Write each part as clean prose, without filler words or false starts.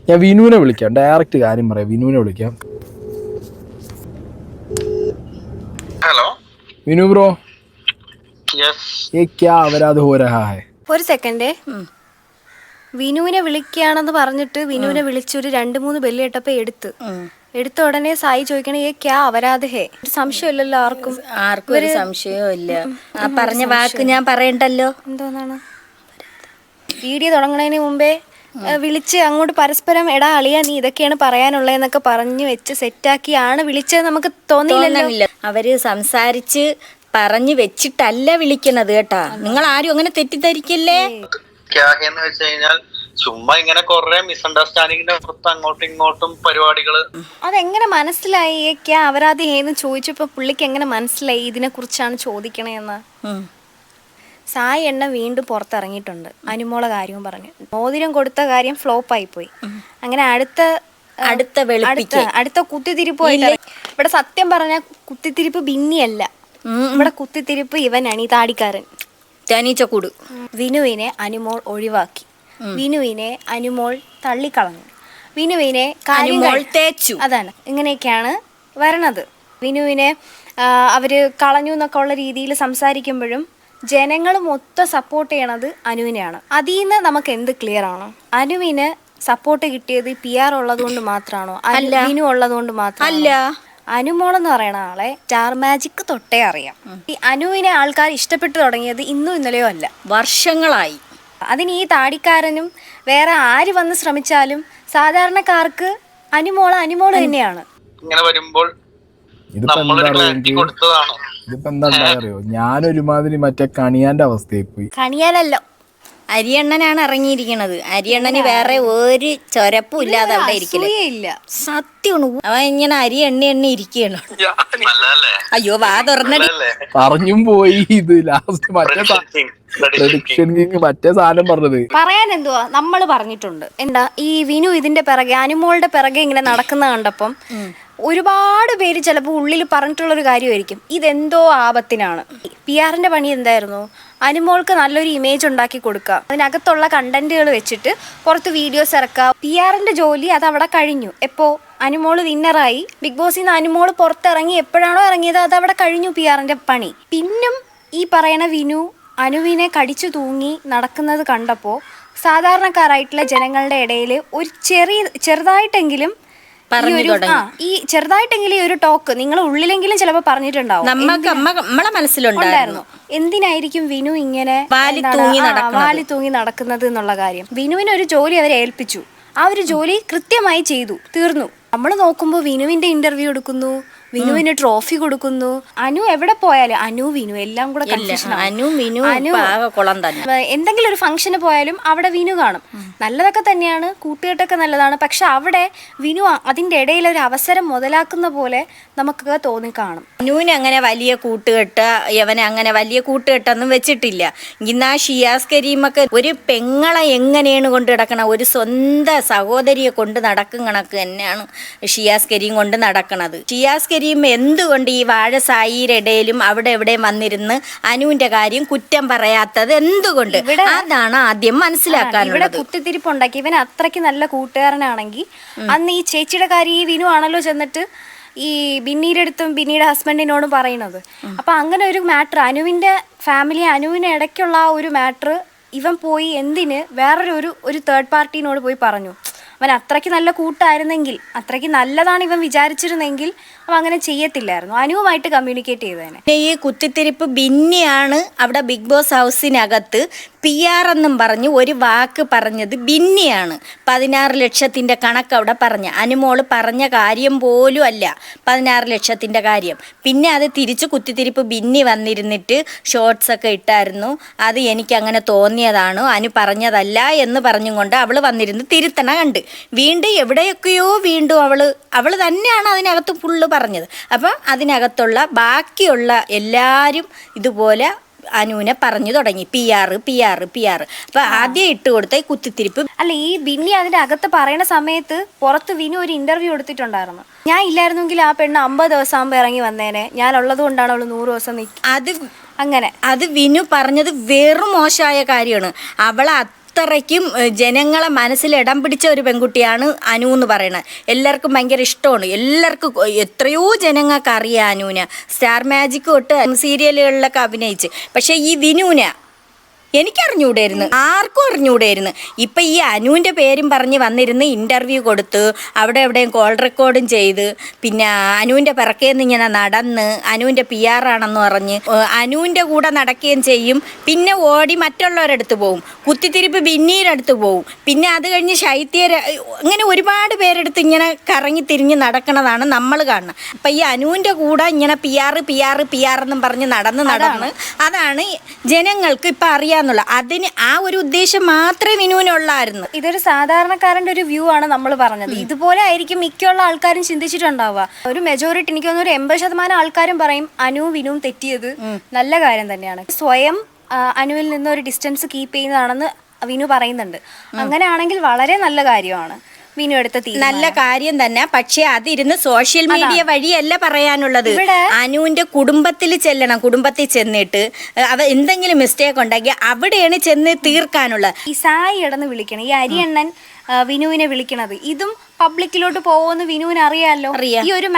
ഞാൻ വിനുവിനെ വിളിക്കാം, ഡയറക്റ്റ് കാര്യം പറയാം. വിനുവിനെ വിളിക്കാം. हेलो विनू ब्रो, यस ये क्या अपराध हो रहा है? ഒരു സെക്കൻഡ്. വിനുവിനെ വിളിക്കുകയാണെന്ന് പറഞ്ഞിട്ട് വിനുവിനെ വിളിച്ചൊരു 2-3 ബെല്ല് കേട്ടപ്പോ എടുത്ത ഉടനെ സായി ചോദിക്കണേ ഏ ക്യാ അപരാധ ഹേ. ഒരു സംശയമില്ലല്ലോ ആർക്കും ഒരു സംശയവും ഇല്ല. ആ പറഞ്ഞ വാക്ക് ഞാൻ പറയണ്ടല്ലോ. എന്തോന്നാണ് വീഡിയോ തുടങ്ങുന്നതിന് മുമ്പേ വിളിച്ച് അങ്ങോട്ട് പരസ്പരം എടാ അളിയാ നീ ഇതൊക്കെയാണ് പറയാനുള്ളതെന്നൊക്കെ പറഞ്ഞു വെച്ച് സെറ്റാക്കിയാണ് വിളിച്ചത്. നമുക്ക് തോന്നിയില്ലല്ലോ. അവര് സംസാരിച്ച് പറഞ്ഞു വെച്ചിട്ടല്ല വിളിക്കണത് കേട്ടാ. നിങ്ങൾ ആരും അങ്ങനെ തെറ്റിദ്ധരിക്കല്ലേ. എന്ന് വെച്ച് കഴിഞ്ഞാൽ ചുമ്മാ ഇങ്ങനെ കൊറേ മിസ്അണ്ടർസ്റ്റാൻഡിങ്ങിന്റെ പുറത്ത് അങ്ങോട്ടും ഇങ്ങോട്ടും പരിപാടികള്. അതെങ്ങനെ മനസ്സിലായി ക്യാ അപരാധി എന്ന് ചോദിച്ചപ്പോ പുള്ളിക്ക് എങ്ങനെ മനസ്സിലായി ഇതിനെ കുറിച്ചാണ് ചോദിക്കണേന്ന്? സായി എണ്ണ വീണ്ടും പുറത്തിറങ്ങിയിട്ടുണ്ട്. അനുമോളെ കാര്യവും പറഞ്ഞു. മോതിരം കൊടുത്ത കാര്യം ഫ്ലോപ്പ് ആയി പോയി. അങ്ങനെ അടുത്ത കുത്തിത്തിരിപ്പ് ഇവിടെ സത്യം പറഞ്ഞ കുത്തിത്തിരിപ്പ് ബിന്നിയല്ല, ഇവിടെ കുത്തിത്തിരിപ്പ് ഇവനാണ്, ഈ താടിക്കാരൻ തേനീച്ചക്കൂട്. വിനുവിനെ അനുമോൾ ഒഴിവാക്കി, വിനുവിനെ അനുമോൾ തള്ളിക്കളഞ്ഞു, വിനുവിനെ തേച്ചു. അതാണ് ഇങ്ങനെയൊക്കെയാണ് വരണത്. വിനുവിനെ അവര് കളഞ്ഞു എന്നൊക്കെ ഉള്ള രീതിയിൽ സംസാരിക്കുമ്പോഴും ജനങ്ങൾ മൊത്തം സപ്പോർട്ട് ചെയ്യണത് അനുവിനെയാണ്. അതിൽ നിന്ന് നമുക്ക് എന്ത് ക്ലിയർ ആണോ? അനുവിന് സപ്പോർട്ട് കിട്ടിയത് PR ഉള്ളത് കൊണ്ട് മാത്രമാണോ? വിനു ഉള്ളത് കൊണ്ട് മാത്രമല്ല. അനുമോളെന്ന് പറയുന്ന ആളെ സ്റ്റാർ മാജിക് തൊട്ടേ അറിയാം. ഈ അനുവിനെ ആൾക്കാർ ഇഷ്ടപ്പെട്ടു തുടങ്ങിയത് ഇന്നും ഇന്നലെയോ അല്ല, വർഷങ്ങളായി. അതിന് ഈ താടിക്കാരനും വേറെ ആര് വന്ന് ശ്രമിച്ചാലും സാധാരണക്കാർക്ക് അനുമോള് തന്നെയാണ്. ഇങ്ങനെ വരുമ്പോൾ ഇതിപ്പോ എന്താ അറിയോ, ഞാനൊരുമാതിരി മറ്റേ കണിയാന്റെ അവസ്ഥയായി പോയി. കണിയാനല്ലോ, അരിയണ്ണനാണ് ഇറങ്ങിയിരിക്കണത്. അരിയണ്ണന് വേറെ ഒരു ചൊരപ്പും ഇല്ലാതെ അവിടെ ഇരിക്കില്ല. സത്യമാണ്. അവൻ ഇങ്ങനെ അരി എണ്ണി ഇരിക്കുകയാണ്. അയ്യോ വാ തുറന്നടി. പറഞ്ഞും പോയി. ഇത് ലാസ്റ്റ് മറ്റേ സാധനം പറഞ്ഞത് പറയാൻ എന്തുവാ നമ്മൾ പറഞ്ഞിട്ടുണ്ട്. എന്താ ഈ വിനു ഇതിന്റെ പിറകെ അനുമോളുടെ പിറകെ ഇങ്ങനെ നടക്കുന്ന കണ്ടപ്പം ഒരുപാട് പേര് ചിലപ്പോൾ ഉള്ളിൽ പറഞ്ഞിട്ടുള്ളൊരു കാര്യമായിരിക്കും ഇതെന്തോ ആപത്തിനാണ്. PR-ന്റെ പണി എന്തായിരുന്നു? അനുമോൾക്ക് നല്ലൊരു ഇമേജ് ഉണ്ടാക്കി കൊടുക്കുക, അതിനകത്തുള്ള കണ്ടന്റുകൾ വെച്ചിട്ട് പുറത്ത് വീഡിയോസ് ഇറക്കുക. PR-ന്റെ ജോലി അത് അവിടെ കഴിഞ്ഞു. എപ്പോൾ അനുമോള് വിന്നറായി, ബിഗ് ബോസിൽ നിന്ന് അനുമോള് പുറത്തിറങ്ങി എപ്പോഴാണോ ഇറങ്ങിയത് അത് അവിടെ കഴിഞ്ഞു PR-ന്റെ പണി. പിന്നും ഈ പറയണ വിനു അനുവിനെ കടിച്ചു തൂങ്ങി നടക്കുന്നത് കണ്ടപ്പോൾ സാധാരണക്കാരായിട്ടുള്ള ജനങ്ങളുടെ ഇടയിൽ ഒരു ചെറുതായിട്ടെങ്കിലും ഈ ചെറുതായിട്ടെങ്കിലും ഈ ഒരു ടോക്ക് നിങ്ങൾ ഉള്ളിലെങ്കിലും ചിലപ്പോൾ പറഞ്ഞിട്ടുണ്ടാവും, നമ്മളെ മനസ്സിലുണ്ടായിരുന്നു. എന്തിനായിരിക്കും വിനു ഇങ്ങനെ വാലി തൂങ്ങി നടക്കുന്നത് എന്നുള്ള കാര്യം. വിനുവിന് ഒരു ജോലി അവരെ ഏൽപ്പിച്ചു, ആ ഒരു ജോലി കൃത്യമായി ചെയ്തു, തീർന്നു. നമ്മൾ നോക്കുമ്പോൾ വിനുവിന്റെ ഇന്റർവ്യൂ എടുക്കുന്നു, വിനുവിന് ട്രോഫി കൊടുക്കുന്നു. അനു എവിടെ പോയാലും വിനു എല്ലാം കൂടെ എന്തെങ്കിലും ഒരു ഫംഗ്ഷന് പോയാലും അവിടെ വിനു കാണും. നല്ലതൊക്കെ തന്നെയാണ്, കൂട്ടുകെട്ടൊക്കെ നല്ലതാണ്. പക്ഷെ അവിടെ വിനു അതിന്റെ ഇടയിൽ ഒരു അവസരം മുതലാക്കുന്ന പോലെ നമുക്ക് തോന്നിക്കാണും. അനുവിന് അങ്ങനെ വലിയ കൂട്ടുകെട്ട്, യവനെ അങ്ങനെ വലിയ കൂട്ടുകെട്ടൊന്നും വെച്ചിട്ടില്ല. ഇന്നാ ഷിയാസ് കരീമൊക്കെ ഒരു പെങ്ങളെ എങ്ങനെയാണ് കൊണ്ട് നടക്കണ, ഒരു സ്വന്തം സഹോദരിയെ കൊണ്ട് നടക്കും കണക്ക് തന്നെയാണ് ഷിയാസ് കരീം കൊണ്ട് നടക്കണത്. ഷിയാസ് കരീം എന്തുകൊണ്ട് ഈ വാഴസായിയുടെ ഇടയിലും അവിടെ എവിടെയും വന്നിരുന്ന് അനുവിന്റെ കാര്യം കുറ്റം പറയാത്തത് എന്തുകൊണ്ട്? അതാണ് ആദ്യം മനസ്സിലാക്കാനുള്ളത്. ഇവിടെ കുത്തിത്തിരിപ്പുണ്ടാക്കി. ഇവൻ അത്രയ്ക്ക് നല്ല കൂട്ടുകാരനാണെങ്കിൽ അന്ന് ഈ ചേച്ചിയുടെ കാര്യം ഈ വിനു ആണല്ലോ ചെന്നിട്ട് ഈ ബിന്നിയുടെ അടുത്തും ബിന്നിയുടെ ഹസ്ബൻഡിനോടും പറയുന്നത്. അപ്പൊ അങ്ങനെ ഒരു മാറ്റർ അനുവിന്റെ ഫാമിലി അനുവിന് ഇടയ്ക്കുള്ള ആ ഒരു മാറ്റർ ഇവൻ പോയി എന്തിന് വേറൊരു തേർഡ് പാർട്ടിനോട് പോയി പറഞ്ഞു. അവൻ അത്രയ്ക്ക് നല്ല കൂട്ടായിരുന്നെങ്കിൽ, അത്രയ്ക്ക് നല്ലതാണ് ഇവൻ വിചാരിച്ചിരുന്നെങ്കിൽ അവൻ അങ്ങനെ ചെയ്യത്തില്ലായിരുന്നു. അനുവുമായിട്ട് കമ്മ്യൂണിക്കേറ്റ് ചെയ്തേനെ. ഈ കുത്തിത്തിരിപ്പ് ബിന്നിയാണ് അവിടെ ബിഗ് ബോസ് ഹൗസിനകത്ത് PR എന്നും പറഞ്ഞ് ഒരു വാക്ക് പറഞ്ഞത് ബിന്നിയാണ്. 16 ലക്ഷത്തിൻ്റെ കണക്ക് അവിടെ പറഞ്ഞ അനുമോള് പറഞ്ഞ കാര്യം പോലും അല്ല 16 ലക്ഷത്തിൻ്റെ കാര്യം. പിന്നെ അത് തിരിച്ച് കുത്തിത്തിരിപ്പ് ബിന്നി വന്നിരുന്നിട്ട് ഷോർട്സൊക്കെ ഇട്ടായിരുന്നു. അത് എനിക്കങ്ങനെ തോന്നിയതാണ്, അനു പറഞ്ഞതല്ല എന്ന് പറഞ്ഞും കൊണ്ട് അവൾ വന്നിരുന്ന് തിരുത്തണ കണ്ട് വീണ്ടും എവിടെയൊക്കെയോ വീണ്ടും അവൾ തന്നെയാണ് അതിനകത്ത് ഫുള്ള് പറഞ്ഞത്. അപ്പം അതിനകത്തുള്ള ബാക്കിയുള്ള എല്ലാവരും ഇതുപോലെ അനുവിനെ പറഞ്ഞു തുടങ്ങി PR. അപ്പൊ ആദ്യം ഇട്ട് കൊടുത്ത ഈ കുത്തിത്തിരിപ്പ് അല്ല, ഈ ബിന്നി അതിന്റെ അകത്ത് പറയുന്ന സമയത്ത് പുറത്ത് വിനു ഒരു ഇന്റർവ്യൂ എടുത്തിട്ടുണ്ടായിരുന്നു. ഞാൻ ഇല്ലായിരുന്നെങ്കിൽ ആ പെണ്ണ് 50 ദിവസം ആകുമ്പോൾ ഇറങ്ങി വന്നേനെ, ഞാൻ ഉള്ളത് കൊണ്ടാണ് അവള് 100 ദിവസം അത് വിനു പറഞ്ഞത് വെറും മോശമായ കാര്യമാണ്. അവളെ അത്രയ്ക്കും ജനങ്ങളെ മനസ്സിൽ ഇടം പിടിച്ച ഒരു പെൺകുട്ടിയാണ് അനു എന്ന് പറയുന്നത്. എല്ലാവർക്കും ഭയങ്കര ഇഷ്ടമാണ്. എല്ലാവർക്കും എത്രയോ ജനങ്ങൾക്ക് അറിയാം അനുവിനെ. സ്റ്റാർ മാജിക് തൊട്ട് സീരിയലുകളിലൊക്കെ അഭിനയിച്ച്. പക്ഷേ ഈ വിനുവിനെ എനിക്കറിഞ്ഞൂടായിരുന്നു, ആർക്കും അറിഞ്ഞൂടായിരുന്നു. ഇപ്പം ഈ അനുവിൻ്റെ പേരും പറഞ്ഞ് വന്നിരുന്ന് ഇൻ്റർവ്യൂ കൊടുത്ത് അവിടെ എവിടെയും കോൾ റെക്കോർഡും ചെയ്ത് പിന്നെ അനുവിൻ്റെ പിറക്കേന്ന് ഇങ്ങനെ നടന്ന് അനുവിൻ്റെ PR ആണെന്ന് പറഞ്ഞ് അനുവിൻ്റെ കൂടെ നടക്കുകയും ചെയ്യും. പിന്നെ ഓടി മറ്റുള്ളവരടുത്ത് പോവും, കുത്തിത്തിരിപ്പ് ബിന്നീരുടെ അടുത്ത് പോവും, പിന്നെ അത് കഴിഞ്ഞ് ഇങ്ങനെ ഒരുപാട് പേരെടുത്ത് ഇങ്ങനെ കറങ്ങി തിരിഞ്ഞ് നടക്കണതാണ് നമ്മൾ കാണുന്നത്. അപ്പം ഈ അനുവിൻ്റെ കൂടെ ഇങ്ങനെ PR എന്നും പറഞ്ഞ് നടന്ന് അതാണ് ജനങ്ങൾക്ക് ഇപ്പം അറിയാം. അതിന് ആ ഒരു ഉദ്ദേശം മാത്രമേ വിനുവിനുള്ളായിരുന്നു. ഇതൊരു സാധാരണക്കാരന്റെ ഒരു വ്യൂ ആണ് നമ്മൾ പറഞ്ഞത്. ഇതുപോലെ ആയിരിക്കും മിക്കുള്ള ആൾക്കാരും ചിന്തിച്ചിട്ടുണ്ടാവുക. ഒരു മെജോറിറ്റി, എനിക്ക് തോന്നുന്നു ഒരു 80% ആൾക്കാരും പറയും അനുവും വിനുവും തെറ്റിയത് നല്ല കാര്യം തന്നെയാണ്. സ്വയം അനുവിൽ നിന്ന് ഒരു ഡിസ്റ്റൻസ് കീപ്പ് ചെയ്യുന്നതാണെന്ന് വിനു പറയുന്നുണ്ട്. അങ്ങനെയാണെങ്കിൽ വളരെ നല്ല കാര്യമാണ് വിനു എടുത്ത നല്ല കാര്യം തന്നെ. പക്ഷെ അതിരുന്ന് സോഷ്യൽ മീഡിയ വഴിയല്ല പറയാനുള്ളത്. അനുവിന്റെ കുടുംബത്തിൽ ചെല്ലണം. കുടുംബത്തിൽ ചെന്നിട്ട് എന്തെങ്കിലും മിസ്റ്റേക്ക് ഉണ്ടെങ്കിൽ അവിടെയാണ് ചെന്ന് തീർക്കാനുള്ളത്. ഈ സായി ഇടന്ന് വിളിക്കണം, ഈ അരിയണ്ണൻ വിനുവിനെ വിളിക്കണത്, ഇതും പബ്ലിക്കിലോട്ട് പോകുമെന്ന് വിനുവിന് അറിയാലോ. ഈ ഒരു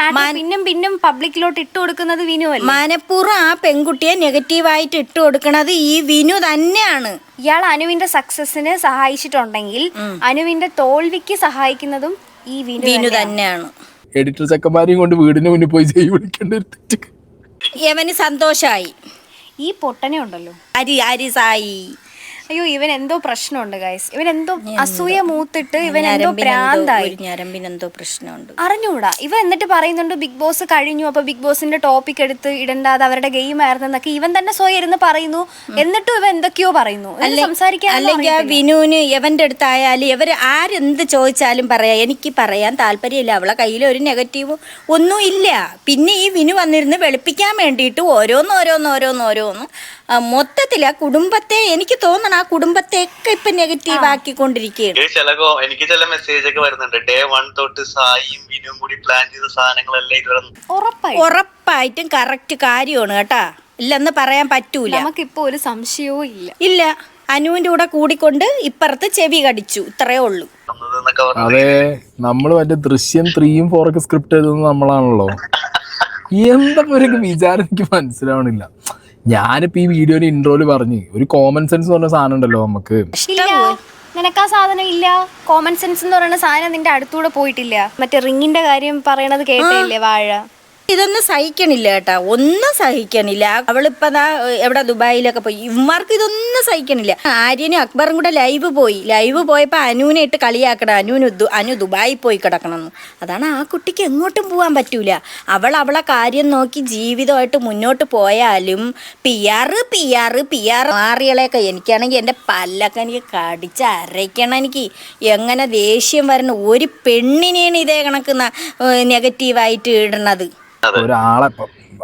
പിന്നും പബ്ലിക്കിലോട്ട് ഇട്ട് കൊടുക്കുന്നത് വിനുവല്ല. മനഃപൂർവ്വം ആ പെൺകുട്ടിയെ നെഗറ്റീവായിട്ട് ഇട്ട് കൊടുക്കുന്നത് ഈ വിനു തന്നെയാണ്. ഇയാൾ അനുവിന്റെ സക്സസിന് സഹായിച്ചിട്ടുണ്ടെങ്കിൽ അനുവിന്റെ തോൽവിക്ക് സഹായിക്കുന്നതും ഈ വിനു തന്നെയാണ്. എഡിറ്റർ ചെക്കന്മാരെയും കൊണ്ട് വീടിന് മുന്നിൽ പോയി വിളിക്കേണ്ട ഇവന് സന്തോഷായി. ഈ പൊട്ടനെ ഉണ്ടല്ലോ അരി സായി, അയ്യോ ഇവൻ എന്തോ പ്രശ്നമുണ്ട് ഗൈസ്. ഇവൻ എന്തോ അസൂയ മൂത്തിട്ട് ഇവൻ എന്തോ ഭ്രാന്തായി. ഞരമ്പിനെന്തോ പ്രശ്നമുണ്ട്, അറിഞ്ഞൂടാ. ഇവൻ എന്നിട്ട് പറയുന്നുണ്ട് ബിഗ് ബോസ് കഴിഞ്ഞു, അപ്പൊ ബിഗ് ബോസിന്റെ ടോപ്പിക് എടുത്ത് ഇടണ്ടാതെ അവരുടെ ഗെയിം ആയിരുന്നു എന്നൊക്കെ ഇവൻ തന്നെ സ്വയം ഇരുന്ന് പറയുന്നു. എന്നിട്ടും ഇവൻ എന്തൊക്കെയോ പറയുന്നു. സംസാരിക്കാൻ അല്ലെങ്കിൽ വിനുവിന് എവന്റെ അടുത്തായാലും ഇവർ ആരെന്ത് ചോദിച്ചാലും പറയാം, എനിക്ക് പറയാൻ താല്പര്യമില്ല, അവളെ കയ്യിൽ ഒരു നെഗറ്റീവ് ഒന്നും ഇല്ല. പിന്നെ ഈ വിനു വന്നിരുന്ന് വെളുപ്പിക്കാൻ വേണ്ടിയിട്ട് ഓരോന്ന് മൊത്തത്തിൽ ആ കുടുംബത്തെ, എനിക്ക് തോന്നണം ആ കുടുംബത്തെയൊക്കെ ഇപ്പൊ നെഗറ്റീവ് ആക്കിക്കൊണ്ടിരിക്കുകയാണ്. എനിക്ക് ചില മെസ്സേജ് ഒക്കെ വരുന്നുണ്ട്, ഡേ 1 തൊട്ട് സായിയും വിനും കൂടി പ്ലാൻ ചെയ്ത സാധനങ്ങളെല്ലാം ഇതുവരെ ഉറപ്പായിട്ടും കറക്റ്റ് കാര്യമാണ് കേട്ടാ. ഇല്ലെന്ന് പറയാൻ പറ്റൂല. നമുക്കിപ്പോ ഒരു സംശയവും ഇല്ല. അനുവിന്റെ കൂടെ കൂടിക്കൊണ്ട് ഇപ്പുറത്ത് ചെവി കടിച്ചു, ഇത്രയേ ഉള്ളൂ. അതെ, നമ്മള് മറ്റേ ദൃശ്യം 3ഉം 4 സ്ക്രിപ്റ്റ് എഴുതുന്നത് നമ്മളാണല്ലോ. എന്താ ഒരു വിചാരം എനിക്ക് മനസ്സിലാവണില്ല. ഞാനിപ്പോ ഈ വീഡിയോന് ഇൻട്രോയില് പറഞ്ഞ് ഒരു കോമൺ സെൻസ് എന്ന് പറഞ്ഞ സാധനം ഉണ്ടല്ലോ നമുക്ക്. നിനക്ക് ആ സാധനം ഇല്ല. കോമൺ സെൻസ് എന്ന് പറയുന്ന സാധനം നിന്റെ അടുത്തൂടെ പോയിട്ടില്ല. മറ്റേ റിങ്ങിന്റെ കാര്യം പറയണത് കേട്ടില്ലേ വാഴ? ഇതൊന്നും സഹിക്കണില്ല കേട്ടാ, ഒന്നും സഹിക്കണില്ല. അവളിപ്പതാ എവിടെ ദുബായിലൊക്കെ പോയി. ഇവന്മാർക്ക് ഇതൊന്നും സഹിക്കണില്ല. ആര്യനും അക്ബറും കൂടെ ലൈവ് പോയപ്പോ അനുവിനെ ഇട്ട് കളിയാക്കണം, അനു ദുബായി പോയി കിടക്കണം. അതാണ് ആ കുട്ടിക്ക് എങ്ങോട്ടും പോകാൻ പറ്റൂല. അവളെ കാര്യം നോക്കി ജീവിതമായിട്ട് മുന്നോട്ട് പോയാലും PR മാറികളെയൊക്കെ എനിക്കാണെങ്കിൽ എൻ്റെ പല്ലൊക്കെ എനിക്ക് കടിച്ച് അരയ്ക്കണം. എനിക്ക് എങ്ങനെ ദേഷ്യം വരണം. ഒരു പെണ്ണിനെയാണ് ഇതേ കണക്കുന്ന നെഗറ്റീവായിട്ട് ഇടുന്നത്. ഒരാളെ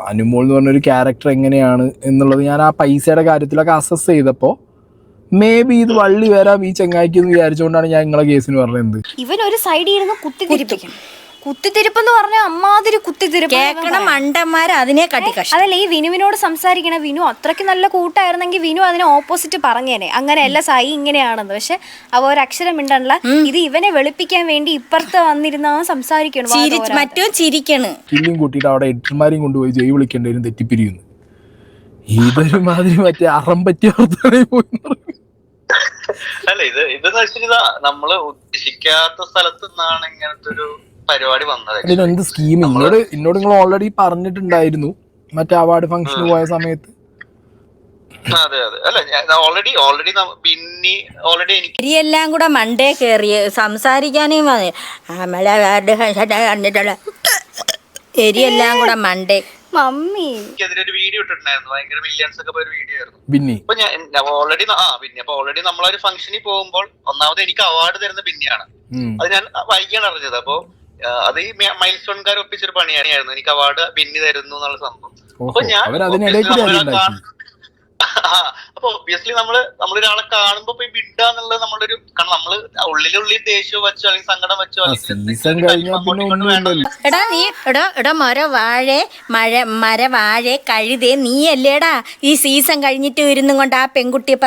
അനുമോൾ എന്ന് പറഞ്ഞൊരു ക്യാരക്ടർ എങ്ങനെയാണ് എന്നുള്ളത് ഞാൻ ആ പൈസയുടെ കാര്യത്തിലൊക്കെ അസസ് ചെയ്തപ്പോ മേ ബി ഇത് വള്ളി വരാം ഈ ചെങ്ങായിക്ക് എന്ന് വിചാരിച്ചുകൊണ്ടാണ് ഞാൻ നിങ്ങളെ കേസിന് പറഞ്ഞത്. ഇവൻ ഒരു സൈഡിൽ ഇരുന്ന് കുത്തിത്തിരിപ്പ് എന്ന് പറഞ്ഞാൽ അമ്മാതിരി കുത്തിത്തിരിപ്പ് കേൾക്കണം മണ്ടന്മാർ അതിനെ കട്ടി കഷ്ടം. അതല്ല, ഈ വിനുവിനോട് സംസാരിക്കണ വിനു അത്രയ്ക്ക് നല്ല കൂട്ടായിരുന്നെങ്കിൽ വിനു അതിനെ ഓപ്പോസിറ്റ് പറഞ്ഞേനെ, അങ്ങനെയല്ല സായി ഇങ്ങനെയാണെന്ന്. പക്ഷെ അവ ഒരക്ഷരം മിണ്ടല്ല. ഇത് ഇവനെ വെളുപ്പിക്കാൻ വേണ്ടി ഇപ്പുറത്ത് വന്നിരുന്ന സംസാരിക്കണം, മറ്റോ ചിരിക്കണ്. കില്ലിയും കൂട്ടിയിട്ട് അവിടെ എഡിറ്റർമാരെയും കൊണ്ടുപോയി ജയ് വിളിക്കേണ്ടവരും തെറ്റിപ്പിരിയുന്നു. ഇതൊരു മാതിരി മറ്റേ അറം പറ്റിയ പോയി. അല്ല ഇതെന്ന് വെച്ചാൽ നമ്മള് ഉദ്ദേശിക്കാത്ത സ്ഥലത്ത് നിന്നാണ് ഇങ്ങനത്തെ ഒരു പരിപാടി വന്നത്. എന്ത് സ്കീം എന്നോട് നിങ്ങൾ ഓൾറെഡി പറഞ്ഞിട്ടുണ്ടായിരുന്നു മറ്റേ അവാർഡ് ഫംഗ്ഷന് പോയ സമയത്ത്. അതെ അല്ല ഓൾറെഡി എനിക്ക് എല്ലാം കൂടെ മണ്ടേ കയറി സംസാരിക്കാനേ എരിയെല്ലാം കൂടെ മണ്ടേ. മമ്മി എനിക്കെതിരെ വീഡിയോ ഇട്ടിട്ടുണ്ടായിരുന്നു, ഭയങ്കര മില്യൺസ് ഒക്കെ പോയ വീഡിയോ ആയിരുന്നു. ബിന്നി അപ്പൊ ഞാൻ ഓൾറെഡി നമ്മളൊരു ഫംഗ്ഷനിൽ പോകുമ്പോൾ ഒന്നാമത് എനിക്ക് അവാർഡ് തരുന്ന ബിന്നിയാണ്. അത് ഞാൻ വൈകിയാണ് അറിഞ്ഞത്. അപ്പൊ അത് ഈ മൈൽ സ്റ്റോൺകാർ ഒപ്പിച്ചൊരു പണിയായിരുന്നു, എനിക്ക് അവാർഡ് ബിന്നി തരുന്നു എന്നുള്ള സംഭവം. അപ്പൊ ഞാൻ അപ്പൊ ഒബ്വിയസ്ലി നമ്മളൊരാളെ കാണുമ്പോ പോയി വിടാന്നുള്ളത് നമ്മുടെ ഒരു, കാരണം നമ്മള് ഉള്ളിലുള്ളിൽ ദേഷ്യം വെച്ചോ അല്ലെങ്കിൽ സങ്കടം വെച്ചോ സീസൺ കഴിഞ്ഞാൽ പിന്നെ ഒന്നുമില്ലല്ലോ. എടാ നീ എടാ മരവാഴെ കഴുതേ നീയല്ലേടാ ഈ സീസൺ കഴിഞ്ഞിട്ട് ഇരുന്നും കൊണ്ട് ആ പെൺകുട്ടിയെ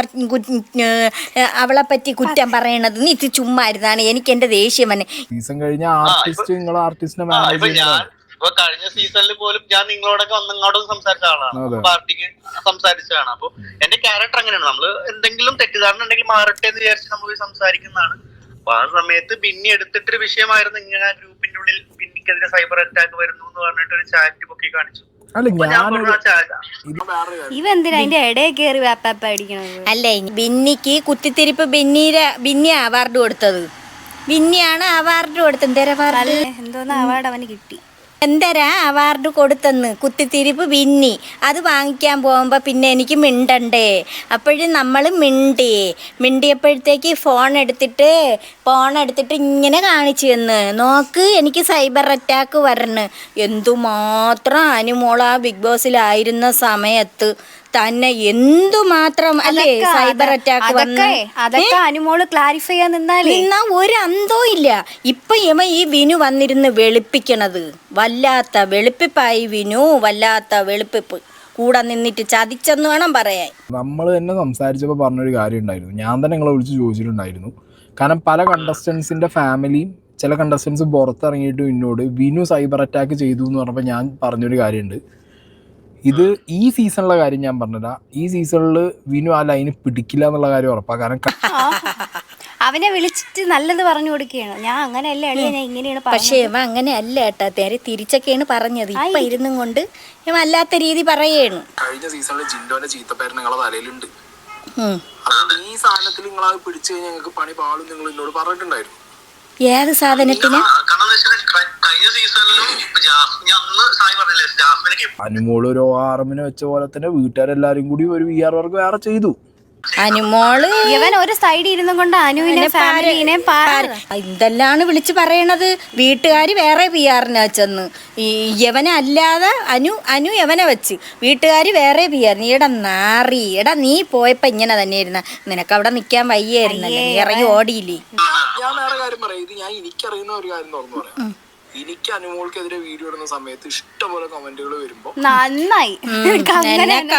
അവളെ പറ്റി കുറ്റം പറയണത്. നീ ഇത് ചുമ്മാ ഇരുന്നാണ്, എനിക്ക് എന്റെ ദേഷ്യം തന്നെ. സീസൺ കഴിഞ്ഞ ആർട്ടിസ്റ്റ് നിങ്ങളെ ആർട്ടിസ്റ്റിനെ ഇപ്പൊ മാനേജ് ഞാൻ ഇപ്പൊ കഴിഞ്ഞ സീസണിൽ പോലും ഞാൻ നിങ്ങളോടൊക്കെ ഇങ്ങോട്ടും സംസാരിച്ച ആളാണ്, പാർട്ടിക്ക് സംസാരിച്ചതാണ്. അപ്പൊ എന്റെ ക്യാരക്ടർ അങ്ങനെയാണ്, നമ്മള് എന്തെങ്കിലും തെറ്റിദ്ധാരണ ഉണ്ടെങ്കിൽ മാറട്ടെ എന്ന് വിചാരിച്ച് നമ്മൾ സംസാരിക്കുന്നതാണ്. അപ്പൊ ആ സമയത്ത് പിന്നെ എടുത്തിട്ടൊരു വിഷയമായിരുന്നു ഇങ്ങനെ ഗ്രൂപ്പിന്റെ ഉള്ളിൽ പിന്നിക്കെതിരെ സൈബർ അറ്റാക്ക് വരുന്നു എന്ന് പറഞ്ഞിട്ട് ഒരു ചാറ്റ് പൊക്കി കാണിച്ചു. ഇവെന്തിനാ അതിന്റെ ഇടയിൽ കയറി വാപ്പാപ്പ അടിക്കണത്? അല്ലേ ബിന്നിക്ക് കുത്തിത്തിരിപ്പ് ബിന്നി അവാർഡ് കൊടുത്തത്, ബിന്നിയാണ് അവാർഡ് കൊടുത്തത്. എന്തോന്ന് അവാർഡ് അവന് കിട്ടി. എന്തരാ അവാർഡ് കൊടുത്തെന്ന് കുത്തിത്തിരിപ്പ് ബിന്നി. അത് വാങ്ങിക്കാൻ പോകുമ്പോൾ പിന്നെ എനിക്ക് മിണ്ടണ്ടേ, അപ്പോഴും നമ്മൾ മിണ്ടിയപ്പോഴത്തേക്ക് ഫോൺ എടുത്തിട്ട് ഇങ്ങനെ കാണിച്ചു തന്ന് നോക്ക് എനിക്ക് സൈബർ അറ്റാക്ക് വരണ. എന്തുമാത്രം അനുമോള ബിഗ് ബോസിലായിരുന്ന സമയത്ത് തന്നെ എന്തുമാത്രം അല്ലേ സൈബർ അറ്റാക്ക് അതൊക്കെ അനുമോള് ക്ലാരിഫൈ ചെയ്യാൻ നിന്നാ ഒരു അന്തോ ഇല്ല. ഇപ്പൊ ഈ വിനു വന്നിരുന്ന് വെളുപ്പിക്കണത് വല്ലാത്ത വെളുപ്പിപ്പായി. വിനു വല്ലാത്ത വെളുപ്പിപ്പ്, കൂടെ നിന്നിട്ട് ചതിച്ചെന്ന് വേണം പറയാൻ. നമ്മൾ തന്നെ സംസാരിച്ചപ്പോൾ പറഞ്ഞൊരു കാര്യം ഉണ്ടായിരുന്നു, ഞാൻ തന്നെ നിങ്ങളെ വിളിച്ച് ചോദിച്ചിട്ടുണ്ടായിരുന്നു. കാരണം പല കണ്ടസ്റ്റൻസിന്റെ ഫാമിലിയും ചില കണ്ടസ്റ്റൻസ് പുറത്തിറങ്ങിയിട്ട് എന്നോട് വിനു സൈബർ അറ്റാക്ക് ചെയ്തു എന്ന് പറഞ്ഞപ്പോൾ ഞാൻ പറഞ്ഞൊരു കാര്യമുണ്ട്. ഇത് ഈ സീസണിലെ കാര്യം ഞാൻ പറഞ്ഞില്ല, ഈ സീസണിൽ വിനു ആ ലൈന് പിടിക്കില്ല എന്നുള്ള കാര്യം ഉറപ്പാ. കാരണം അവനെ വിളിച്ചിട്ട് നല്ലത് പറഞ്ഞു കൊടുക്കുകയാണ്. ഞാൻ അങ്ങനെയല്ല അളിയ, ഞാൻ ഇങ്ങനെയാണ്. പക്ഷേ ഇവ അങ്ങനെ അല്ല കേട്ടാ, നേരെ തിരിച്ചൊക്കെയാണ് പറഞ്ഞത്. ഇപ്പൊ ഇരുന്നും കൊണ്ട് ഇവ അല്ലാത്ത രീതി പറയാണ്. കഴിഞ്ഞ സീസണിൽ ജിൻഡോന്റെ ചീത്തപ്പേര് നിങ്ങളെ തലയിലുണ്ട്, അതുകൊണ്ട് ഈ സാധനത്തിൽ നിങ്ങളത് പിടിച്ചു കഴിഞ്ഞാൽ ഞങ്ങൾക്ക് പണി പാളും നിങ്ങൾ എന്നോട് പറഞ്ഞിട്ടുണ്ടായിരുന്നു. ഏത് സാധനത്തിന്? അനുമോള് ഒരു ആർമിനെ വെച്ച പോലെ തന്നെ വീട്ടുകാരെല്ലാരും കൂടി ഒരു VR വർക്ക് വേറെ ചെയ്തു. അനുമോള് ഇവൻ ഒരു സൈഡിൽ ഇരുന്നും കൊണ്ട് അനുവിനെ ഫാമിലിനെ ഇതെല്ലാണ് വിളിച്ച് പറയണത്. വീട്ടുകാര് വേറെ PR-നെ വെച്ചെന്ന്, യവനെ അല്ലാതെ അനു യവനെ വെച്ച് വീട്ടുകാര് വേറെ PR. നീടാ നാറി, എടാ നീ പോയപ്പോ ഇങ്ങനെ തന്നെ ഇരുന്ന, നിനക്ക് അവിടെ നിക്കാൻ വയ്യായിരുന്നല്ലേ, നീ ഇറങ്ങി ഓടിയില്ലേ. ഞാൻ വേറെ കാര്യം പറയാം, ഇത് ഞാൻ എനിക്കറിയുന്ന ഒരു കാര്യം തുറന്നു പറയാം. എനിക്ക് അനുമോൾക്കെതിരെ വീഡിയോ ഇടുന്ന സമയത്ത് ഇഷ്ടംപോലെ കമന്റുകൾ വരുമ്പോ നന്നായി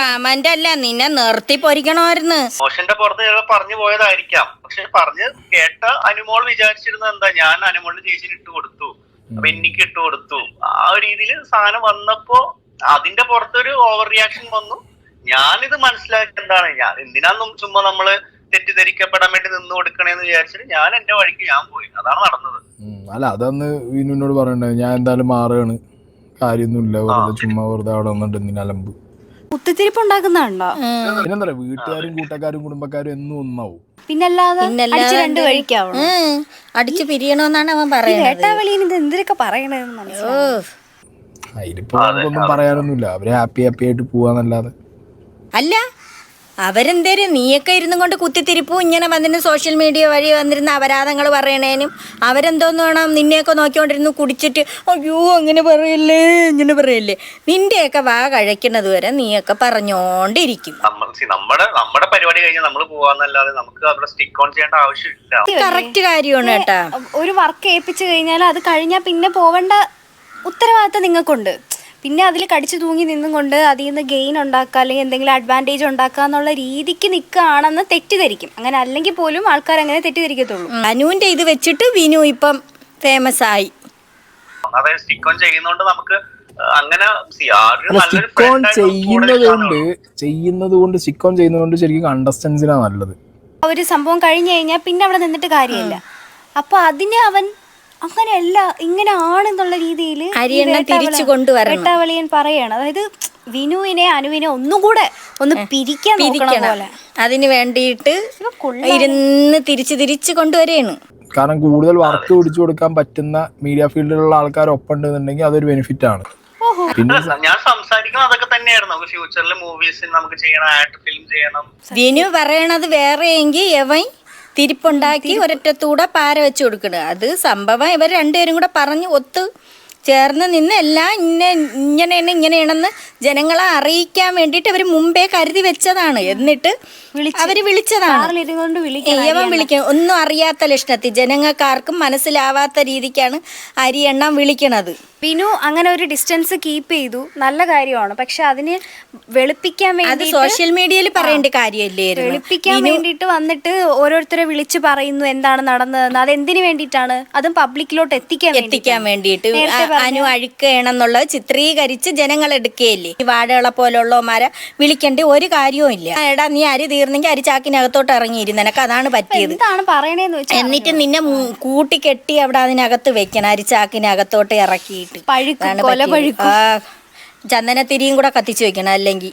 കമന്റ് അല്ല, നിന്നെ നിർത്തി പൊരിക്കണമായിരുന്നു. മോശന്റെ പുറത്ത് പറഞ്ഞു പോയതായിരിക്കാം, പക്ഷെ പറഞ്ഞ് കേട്ട അനുമോൾ വിചാരിച്ചിരുന്നത് എന്താ, ഞാൻ അനുമോളിന്റെ ചേച്ചിന് ഇട്ട് കൊടുത്തു, അപ്പൊ എനിക്ക് ഇട്ട് കൊടുത്തു. ആ ഒരു രീതിയിൽ സാധനം വന്നപ്പോ അതിന്റെ പുറത്തൊരു ഓവർ റിയാക്ഷൻ വന്നു. ഞാനിത് മനസ്സിലാക്കി എന്താണ്, ഞാൻ എന്തിനാന്നും ചുമ്മാ നമ്മള് തെറ്റിദ്ധരിക്കപ്പെടാൻ വേണ്ടി നിന്ന് കൊടുക്കണേന്ന് വിചാരിച്ചിട്ട് ഞാൻ എന്റെ വഴിക്ക് ഞാൻ പോയി. അതാണ് നടന്നത്. അല്ല അതന്ന് വിനുവിനോട് പറയണ്ടേ, ഞാൻ എന്തായാലും മാറുകയാണ്, കാര്യമൊന്നുമില്ല, വെറുതെ ചുമ്മാ വെറുതെ അവിടെ വന്നിട്ട് എന്തിനലമ്പ് കുത്തിത്തിരിപ്പ് ഉണ്ടാക്കുന്നുണ്ടോ? പിന്നെന്താ പറയാ, വീട്ടുകാരും കൂട്ടക്കാരും കുടുംബക്കാരും എന്നും ഒന്നാവും. പിന്നല്ലാതെ രണ്ട് വഴിക്കാവും, അടിച്ചു പിരിയണോന്നാണ് അവൻ പറയുന്നത്. എന്തൊക്കെ പറയണെന്ന് അതിലിപ്പോ നമുക്കൊന്നും പറയാനൊന്നുമില്ല, അവര് ഹാപ്പി ആയിട്ട് പോവാന്നല്ലാതെ. അല്ല അവരെന്തേലും നീയൊക്കെ ഇരുന്നും കൊണ്ട് കുത്തിത്തിരിപ്പും ഇങ്ങനെ വന്നിരുന്ന് സോഷ്യൽ മീഡിയ വഴി വന്നിരുന്ന അപരാധങ്ങൾ പറയണേനും അവരെന്തോന്ന് വേണം, നിന്നെയൊക്കെ നോക്കിക്കൊണ്ടിരുന്ന് കുടിച്ചിട്ട് അയ്യോ അങ്ങനെ പറയല്ലേ ഇങ്ങനെ പറയല്ലേ. നിന്റെയൊക്കെ വാ കഴിക്കുന്നത് വരെ നീയൊക്കെ പറഞ്ഞോണ്ടിരിക്കും. നമ്മുടെ പരിപാടി കഴിഞ്ഞാൽ നമ്മൾ പോവാന്നല്ലാതെ നമുക്ക് അവിടെ സ്റ്റിക്ക് ഓൺ ചെയ്യേണ്ട ആവശ്യമില്ല. കറക്റ്റ് കാര്യമാണ് കേട്ടാ. ഒരു വർക്ക് ഏൽപ്പിച്ചു കഴിഞ്ഞാൽ അത് കഴിഞ്ഞാൽ പിന്നെ പോവേണ്ട ഉത്തരവാദിത്തം നിങ്ങൾക്കുണ്ട്. പിന്നെ അതിൽ കടിച്ചു തൂങ്ങി നിന്നും കൊണ്ട് അതിൽ നിന്ന് ഗെയിൻ ഉണ്ടാക്കുക അല്ലെങ്കിൽ എന്തെങ്കിലും അഡ്വാൻറ്റേജ് ഉണ്ടാക്കുക എന്നുള്ള രീതിക്ക് നിൽക്കുകയാണെന്ന് തെറ്റിദ്ധരിക്കും. അങ്ങനെ അല്ലെങ്കിൽ പോലും ആൾക്കാർ അങ്ങനെ തെറ്റിദ്ധരിക്കത്തുള്ളൂ. അനുവിന്റെ ഇത് വെച്ചിട്ട് വിനു ഇപ്പം ഫേമസ് ആയി. അതായത് സ്റ്റിക്ക് ഓൺ ചെയ്യുന്നോണ്ട് നമുക്ക് അങ്ങനെ സ്റ്റിക്ക് ഓൺ ചെയ്യുന്നതുകൊണ്ട് ശരിക്കും കണ്ടസ്റ്റൻസിനാണ് നല്ലത്. ഒരു സംഭവം കഴിഞ്ഞു കഴിഞ്ഞാൽ പിന്നെ അവിടെ നിന്നിട്ട് കാര്യമില്ല. അപ്പൊ അതിന് അവൻ അങ്ങനെയല്ല ഇങ്ങനെ ആണെന്നുള്ള രീതിയിൽ തിരിച്ചു കൊണ്ടുവരണം. വെട്ടാവളിയൻ പറയാണ്. അതായത് വിനുവിനെ അനുവിനെ ഒന്നും കൂടെ ഒന്ന് പിരിക്കാൻ പോലെ അതിന് വേണ്ടിയിട്ട് ഇരുന്ന് തിരിച്ചു കൊണ്ടുവരെയാണ്. കാരണം കൂടുതൽ വർക്ക് പിടിച്ചു കൊടുക്കാൻ പറ്റുന്ന മീഡിയ ഫീൽഡിലുള്ള ആൾക്കാർ ഒപ്പം ഉണ്ടെന്നുണ്ടെങ്കിൽ അതൊരു ബെനിഫിറ്റ് ആണ്. പിന്നെ ഞാൻ സംസാരിക്കുന്നത് അതൊക്കെ തന്നെയായിരുന്നു, നമുക്ക് ഫ്യൂച്ചറിൽ മൂവീസ് നമുക്ക് ചെയ്യണം, ആഡ് ഫിലിം ചെയ്യണം. വിനു പറയണത് വേറെ എങ്കിൽ എവൻ തിരിപ്പുണ്ടാക്കി ഒരൊറ്റത്തൂടെ പാര വെച്ച് കൊടുക്കണ. അത് സംഭവം ഇവർ രണ്ടുപേരും കൂടെ പറഞ്ഞ് ഒത്ത് ചേർന്ന് നിന്ന് എല്ലാം ഇങ്ങനെയാണെന്ന് ജനങ്ങളെ അറിയിക്കാൻ വേണ്ടിയിട്ട് അവർ മുമ്പേ കരുതി വെച്ചതാണ്. എന്നിട്ട് അവര് വിളിച്ചതാണ്. ഇവൻ വിളിക്കും ഒന്നും അറിയാത്ത ലക്ഷണത്തിൽ ജനങ്ങൾക്കാർക്കും മനസ്സിലാവാത്ത രീതിക്കാണ് അരി എണ്ണാൻ വിളിക്കണത്. വിനു അങ്ങനെ ഒരു ഡിസ്റ്റൻസ് കീപ്പ് ചെയ്തു, നല്ല കാര്യമാണ്. പക്ഷെ അതിന് വെളുപ്പിക്കാൻ അത് വേണ്ടി സോഷ്യൽ മീഡിയയിൽ പറയേണ്ട കാര്യമല്ലേ? വെളുപ്പിക്കാൻ വേണ്ടിയിട്ട് വന്നിട്ട് ഓരോരുത്തരെ വിളിച്ചു പറയുന്നു എന്താണ് നടന്നതെന്ന്. അതെന്തിനു വേണ്ടിയിട്ടാണ്? അതും പബ്ലിക്കിലോട്ട് എത്തിക്കാൻ വേണ്ടിയിട്ട് അനു അഴുക്കണെന്നുള്ളത് ചിത്രീകരിച്ച് ജനങ്ങൾ എടുക്കുകയല്ലേ. ഈ വാഴകളെ പോലുള്ളവന്മാരെ വിളിക്കേണ്ട ഒരു കാര്യവും ഇല്ല. എടാ നീ അരി തീർന്നെങ്കിൽ അരി ചാക്കിനകത്തോട്ട് ഇറങ്ങിയിരുന്നു, നിനക്ക് അതാണ് പറ്റിയത്. എന്താണ് പറയണേന്ന് വെച്ചാൽ എന്നിട്ട് നിന്നെ കൂട്ടിക്കെട്ടി അവിടെ അതിനകത്ത് വെക്കണം, അരിച്ചാക്കിനകത്തോട്ട് ഇറക്കിയിട്ട്. ചന്ദനത്തിരിയും കൂടെ കത്തിച്ചു വെക്കണം അല്ലെങ്കിൽ